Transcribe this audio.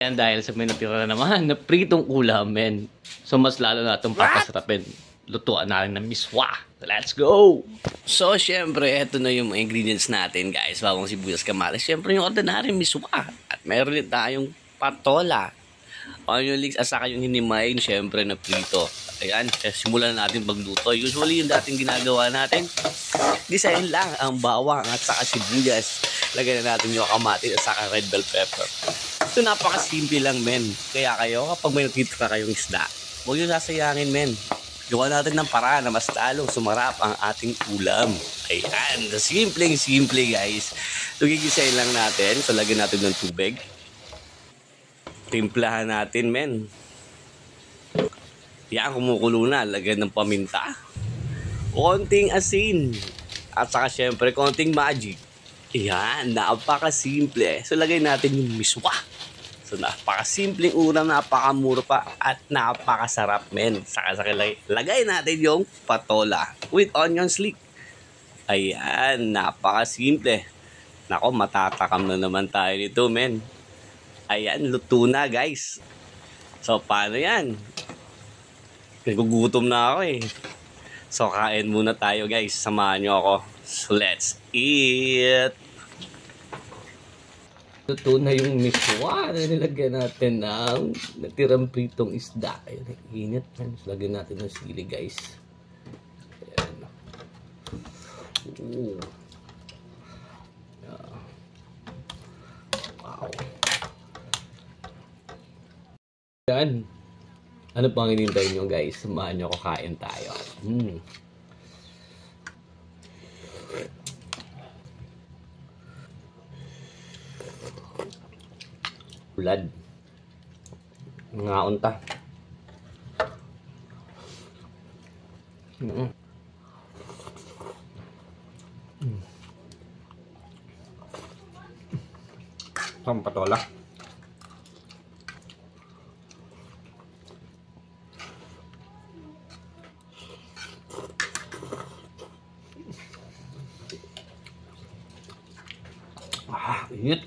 Yan dahil sa may natira na naman na pritong ulam, men. So mas lalo na itong papasarapin. Lutuan natin ng miswa. Let's go! So, syempre, eto na yung mga ingredients natin, guys. Bawang sibuyas, kamatis. Syempre, yung ordinary miswa. At meron din tayong patola. Onion leeks, at saka yung hinimayin, syempre, na prito. Ayan, simulan na natin magluto. Usually, yung dating ginagawa natin, gisahin lang ang bawang at saka sibuyas. Lagyan na natin yung kamatis at saka red bell pepper. So, napakasimple lang, men. Kaya kayo, kapag may nakita kayong isda, huwag yung sasayangin, men. Gawa natin ng paraan na mas lalong sumarap ang ating ulam. Ayan, simpleng-simple, guys. So, gigisahin lang natin. So, lagyan natin ng tubig. Timplahan natin, men. Yan, kumukulo na. Lagyan ng paminta. Konting asin. At saka, syempre, konting magic. Yan, napakasimple. So, lagay natin yung miswa. So, napakasimpleng ulam, napakamura pa, at napakasarap, men. Saka lagay natin yung patola with onion leeks. Ayan, napakasimple. Nako, matatakam na naman tayo nito, men. Ayan, luto na, guys. So, paano yan? Nagugutom na ako eh. So, kain muna tayo, guys. Samahan nyo ako. So, let's eat! Luto na yung miswa na nilagyan natin ng natirang pritong isda. Ayun, init. So, lagyan natin ng sili, guys. Ayan. Ooh. Yeah. Wow. Yan. Ano pang hinintay nyo, guys? Samahan nyo, kakain tayo. Ulad. Mga unta. Ang patola. Init.